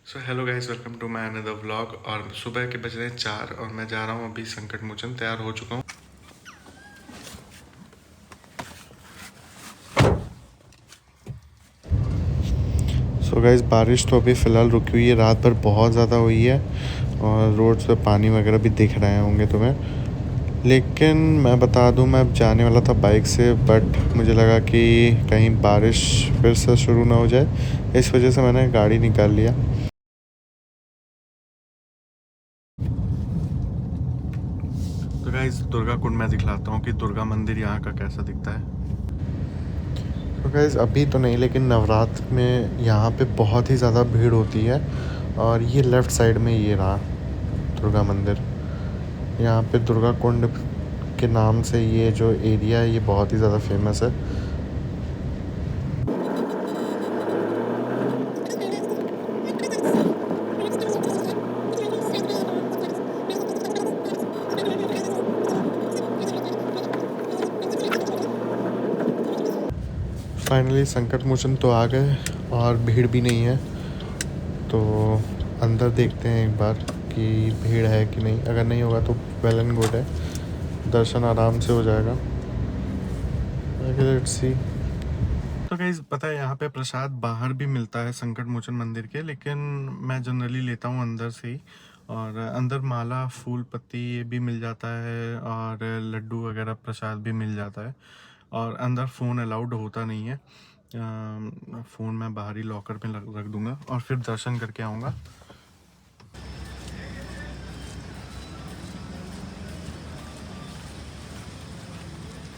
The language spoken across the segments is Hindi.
So hello guys, welcome to my another vlog. और सुबह के बज रहे हैं 4 और मैं जा रहा हूँ अभी संकट मोचन। तैयार हो चुका हूँ। सो गाइस, बारिश तो अभी फ़िलहाल रुकी हुई है। रात भर बहुत ज़्यादा हुई है और रोड्स पे पानी वगैरह भी दिख रहे होंगे तुम्हें। लेकिन मैं बता दूँ, मैं अब जाने वाला था बाइक से, बट मुझे लगा कि कहीं बारिश फिर से शुरू ना हो जाए, इस वजह से मैंने गाड़ी निकाल लिया। तो गाइस, दुर्गा कुंड मैं दिखलाता हूँ कि दुर्गा मंदिर यहाँ का कैसा दिखता है। तो गाइस, अभी तो नहीं, लेकिन नवरात्र में यहाँ पे बहुत ही ज़्यादा भीड़ होती है। और ये लेफ़्ट साइड में ये रहा दुर्गा मंदिर। यहाँ पे दुर्गा कुंड के नाम से ये जो एरिया है ये बहुत ही ज़्यादा फेमस है। फाइनली संकट मोचन तो आ गए और भीड़ भी नहीं है। तो अंदर देखते हैं एक बार कि भीड़ है कि नहीं। अगर नहीं होगा तो वेल एंड गुड है, दर्शन आराम से हो जाएगा। Let's see. तो गाइस, पता है यहाँ पे प्रसाद बाहर भी मिलता है संकट मोचन मंदिर के, लेकिन मैं जनरली लेता हूँ अंदर से ही। और अंदर माला, फूल, पत्ती ये भी मिल जाता है और लड्डू वगैरह प्रसाद भी मिल जाता है। और अंदर फ़ोन अलाउड होता नहीं है। फ़ोन मैं बाहरी लॉकर में रख दूँगा और फिर दर्शन करके आऊँगा।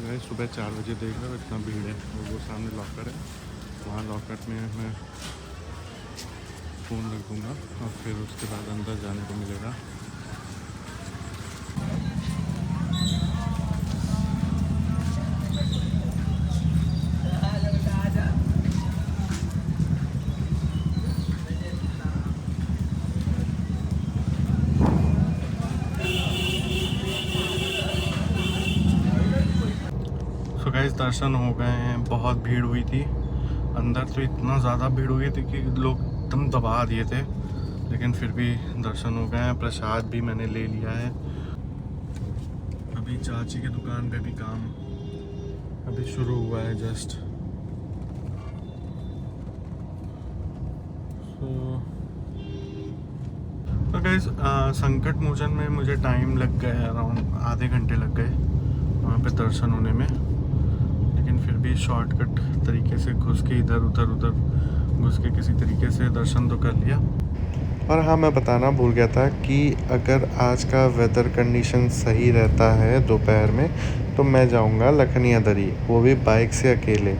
मैं सुबह 4 बजे देख रहा हूँ, इतना भीड़ है। और वो सामने लॉकर है, वहाँ लॉकर में मैं फ़ोन रख दूँगा और फिर उसके बाद अंदर जाने को मिलेगा। सो गाइस, दर्शन हो गए हैं। बहुत भीड़ हुई थी अंदर, तो इतना ज़्यादा भीड़ हुई थी कि लोग एकदम दबा दिए थे, लेकिन फिर भी दर्शन हो गए हैं। प्रसाद भी मैंने ले लिया है। अभी चाची की दुकान पे भी काम अभी शुरू हुआ है जस्ट। तो गाइस, संकट मोचन में मुझे टाइम लग गया, अराउंड आधे घंटे लग गए वहाँ पे दर्शन होने में। लेकिन फिर भी शॉर्टकट तरीके से घुस के इधर घुस के किसी तरीके से दर्शन तो कर लिया। और हाँ, मैं बताना भूल गया था कि अगर आज का वेदर कंडीशन सही रहता है दोपहर में, तो मैं जाऊँगा लखनिया दरी, वो भी बाइक से अकेले।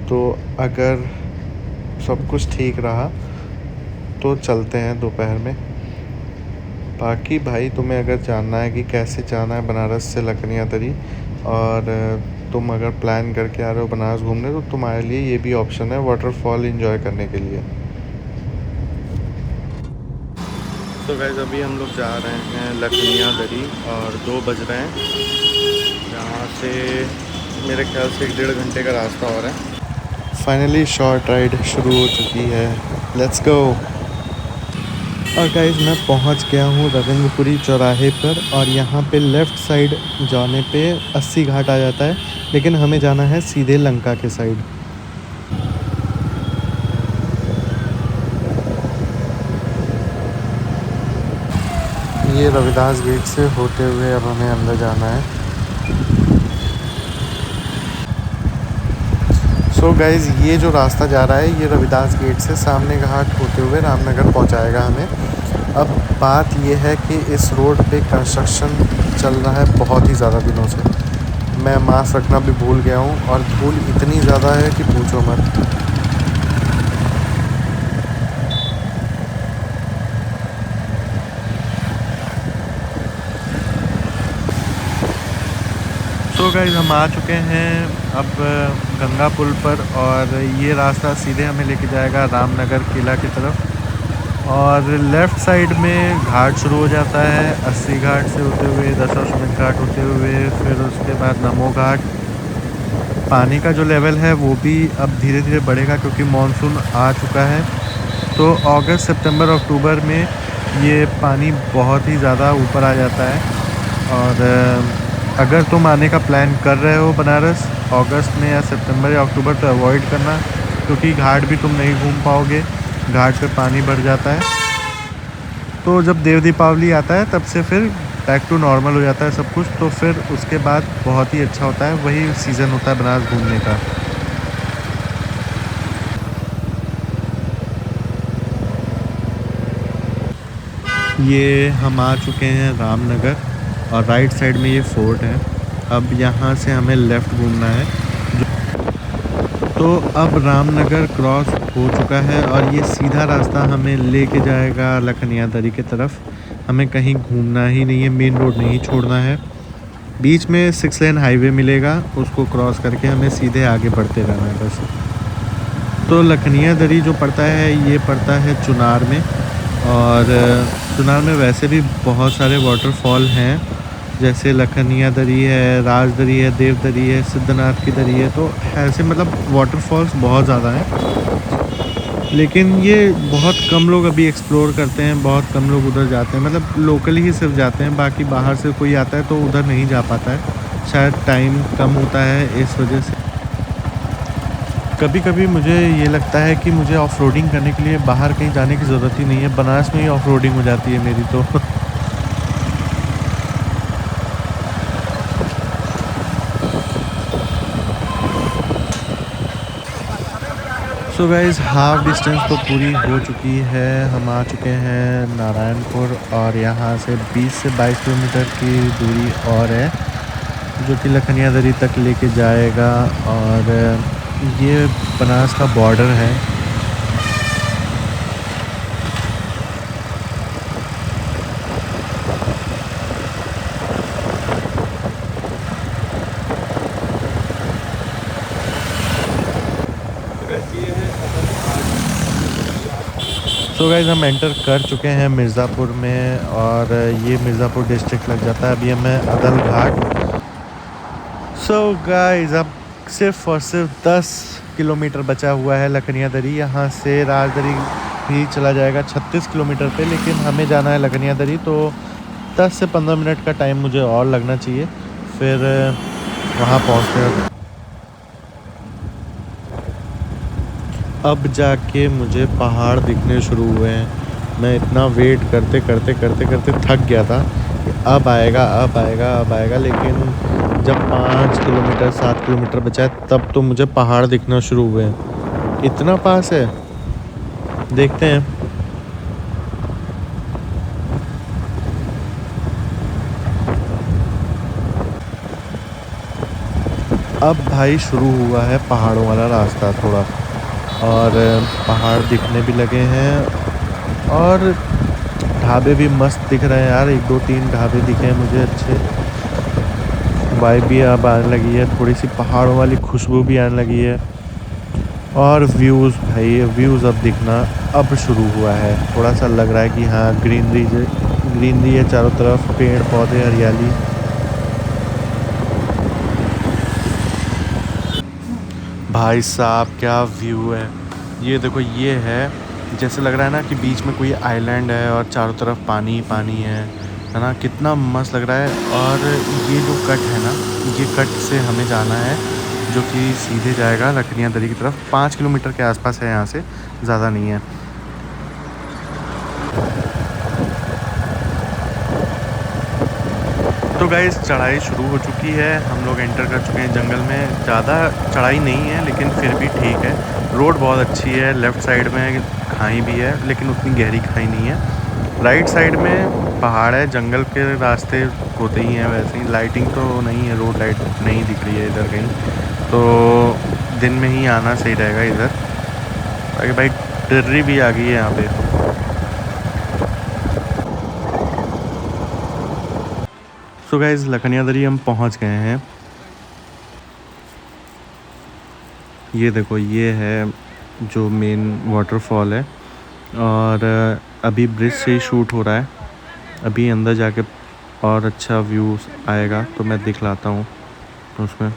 तो अगर सब कुछ ठीक रहा तो चलते हैं दोपहर में। बाकी भाई, तुम्हें अगर जानना है कि कैसे जाना है बनारस से लखनिया दरी, और तुम अगर प्लान करके आ रहे हो बनारस घूमने, तो तुम्हारे लिए ये भी ऑप्शन है वाटरफॉल एंजॉय करने के लिए। तो गाइस, अभी हम लोग जा रहे हैं लखनिया दरी और 2 बज रहे हैं। यहाँ से मेरे ख्याल से 1-1.5 घंटे का रास्ता और है। फाइनली शॉर्ट राइड शुरू हो चुकी है। Let's go. और गाइस, मैं पहुंच गया हूं रविंद्रपुरी चौराहे पर, और यहां पे लेफ़्ट साइड जाने पे 80 घाट आ जाता है, लेकिन हमें जाना है सीधे लंका के साइड। ये रविदास गेट से होते हुए अब हमें अंदर जाना है। सो गाइस, ये जो रास्ता जा रहा है ये रविदास गेट से सामने घाट होते हुए रामनगर पहुंचाएगा हमें। अब बात ये है कि इस रोड पे कंस्ट्रक्शन चल रहा है बहुत ही ज़्यादा दिनों से। मैं मास्क रखना भी भूल गया हूँ और धूल इतनी ज़्यादा है कि पूछो मत। तो गाइस, हम आ चुके हैं अब गंगा पुल पर, और ये रास्ता सीधे हमें लेके जाएगा रामनगर किला की तरफ। और लेफ़्ट साइड में घाट शुरू हो जाता है 80 घाट से होते हुए, दशाश्वमेध घाट होते हुए, फिर उसके बाद नमो घाट। पानी का जो लेवल है वो भी अब धीरे धीरे बढ़ेगा क्योंकि मानसून आ चुका है। तो अगस्त सितंबर अक्टूबर में ये पानी बहुत ही ज़्यादा ऊपर आ जाता है। और अगर तुम आने का प्लान कर रहे हो बनारस अगस्त में या सितंबर या अक्टूबर, तो अवॉइड करना, क्योंकि घाट भी तुम नहीं घूम पाओगे, घाट पे पानी बढ़ जाता है। तो जब देव दीपावली आता है तब से फिर बैक टू नॉर्मल हो जाता है सब कुछ। तो फिर उसके बाद बहुत ही अच्छा होता है, वही सीज़न होता है बनारस घूमने का। ये हम आ चुके हैं रामनगर, और राइट साइड में ये फोर्ट है। अब यहाँ से हमें लेफ़्ट घूमना है। तो अब रामनगर क्रॉस हो चुका है, और ये सीधा रास्ता हमें लेके जाएगा लखनिया दरी की तरफ। हमें कहीं घूमना ही नहीं है, मेन रोड नहीं छोड़ना है। बीच में 6 लेन हाईवे मिलेगा, उसको क्रॉस करके हमें सीधे आगे बढ़ते रहना है बस। तो लखनिया दरी जो पड़ता है ये पड़ता है चुनार में, और चुनार में वैसे भी बहुत सारे वाटरफॉल हैं, जैसे लखनिया दरी है, राज दरी है, देव दरी है, सिद्धनाथ की दरी है। तो ऐसे मतलब वाटरफॉल्स बहुत ज़्यादा हैं, लेकिन ये बहुत कम लोग अभी एक्सप्लोर करते हैं, बहुत कम लोग उधर जाते हैं, मतलब लोकली ही सिर्फ जाते हैं। बाकी बाहर से कोई आता है तो उधर नहीं जा पाता है, शायद टाइम कम होता है इस वजह से। कभी कभी मुझे ये लगता है कि मुझे ऑफ रोडिंग करने के लिए बाहर कहीं जाने की ज़रूरत ही नहीं है, बनारस में ही ऑफ रोडिंग हो जाती है मेरी तो। सो गाइज़, हाफ डिस्टेंस तो पूरी हो चुकी है, हम आ चुके हैं नारायणपुर, और यहाँ से 20 से 22 किलोमीटर की दूरी और है, जो कि लखनिया दरी तक लेके जाएगा। और ये बनारस का बॉर्डर है। सो गाइज़, हम एंटर कर चुके हैं मिर्ज़ापुर में, और ये मिर्ज़ापुर डिस्ट्रिक्ट लग जाता है। अभी हमें अदल घाट। सो गाइज़, अब सिर्फ और सिर्फ 10 किलोमीटर बचा हुआ है लखनिया दरी। यहाँ से राजदरी भी चला जाएगा 36 किलोमीटर पे, लेकिन हमें जाना है लखनिया दरी, तो 10 से 15 मिनट का टाइम मुझे और लगना चाहिए फिर वहाँ पहुँचते। अब जाके मुझे पहाड़ दिखने शुरू हुए हैं। मैं इतना वेट करते करते करते करते थक गया था कि अब आएगा अब आएगा अब आएगा, लेकिन जब 5 किलोमीटर 7 किलोमीटर बचा है तब तो मुझे पहाड़ दिखना शुरू हुए हैं। इतना पास है, देखते हैं। अब भाई शुरू हुआ है पहाड़ों वाला रास्ता थोड़ा, और पहाड़ दिखने भी लगे हैं, और ढाबे भी मस्त दिख रहे हैं यार। 1 2 3 ढाबे दिखे हैं मुझे अच्छे। वाइब भी अब आने लगी है, थोड़ी सी पहाड़ों वाली खुशबू भी आने लगी है। और व्यूज़ भाई, व्यूज़ अब दिखना अब शुरू हुआ है। थोड़ा सा लग रहा है कि हाँ, ग्रीनरी है चारों तरफ, पेड़ पौधे हरियाली। भाई साहब क्या व्यू है, ये देखो। ये है, जैसे लग रहा है ना कि बीच में कोई आइलैंड है और चारों तरफ पानी ही पानी है ना। कितना मस्त लग रहा है। और ये जो कट है ना, ये कट से हमें जाना है, जो कि सीधे जाएगा लखनिया दरी की तरफ। 5 किलोमीटर के आसपास है यहाँ से, ज़्यादा नहीं है। तो गाइस, चढ़ाई शुरू हो चुकी है, हम लोग एंटर कर चुके हैं जंगल में। ज़्यादा चढ़ाई नहीं है, लेकिन फिर भी ठीक है। रोड बहुत अच्छी है, लेफ़्ट साइड में खाई भी है, लेकिन उतनी गहरी खाई नहीं है। राइट साइड में पहाड़ है, जंगल के रास्ते होते ही हैं वैसे ही। लाइटिंग तो नहीं है, रोड लाइट नहीं दिख रही है इधर कहीं, तो दिन में ही आना सही रहेगा इधर। ताकि भाई टिर्री भी आ गई है यहाँ पे। सो गाइज़, लखनिया दरी हम पहुँच गए हैं। ये देखो, ये है जो मेन वाटरफॉल है, और अभी ब्रिज से ही शूट हो रहा है। अभी अंदर जाके और अच्छा व्यू आएगा तो मैं दिखलाता हूँ उसमें।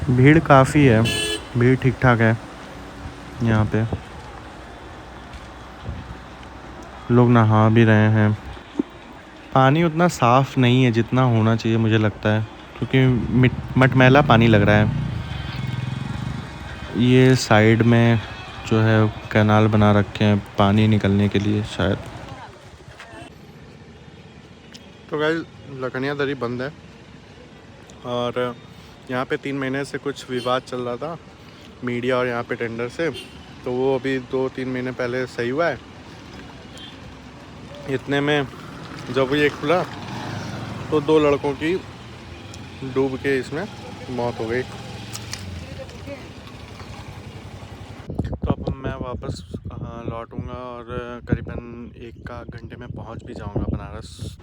भीड़ काफ़ी है, भीड़ ठीक ठाक है यहाँ पे, लोग नहा भी रहे हैं। पानी उतना साफ़ नहीं है जितना होना चाहिए मुझे लगता है, क्योंकि मटमैला पानी लग रहा है। ये साइड में जो है कैनाल बना रखे हैं पानी निकलने के लिए शायद। तो गाइस लखनिया दरी बंद है और यहाँ पे 3 महीने से कुछ विवाद चल रहा था मीडिया और यहाँ पे टेंडर से, तो वो अभी 2-3 महीने पहले सही हुआ है। इतने में जब ये खुला तो 2 लड़कों की डूब के इसमें मौत हो गई। तो अब मैं वापस लौटूंगा और करीबन 1 घंटे में पहुंच भी जाऊंगा बनारस।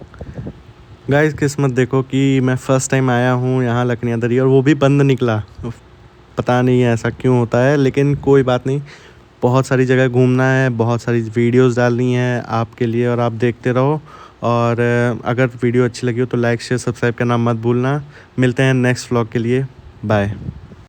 गाइस किस्मत देखो कि मैं फ़र्स्ट टाइम आया हूँ यहाँ लखनिया दरी और वो भी बंद निकला। पता नहीं है ऐसा क्यों होता है, लेकिन कोई बात नहीं। बहुत सारी जगह घूमना है, बहुत सारी वीडियोस डालनी है आपके लिए और आप देखते रहो। और अगर वीडियो अच्छी लगी हो तो लाइक शेयर सब्सक्राइब करना मत भूलना। मिलते हैं नेक्स्ट व्लॉग के लिए, बाय।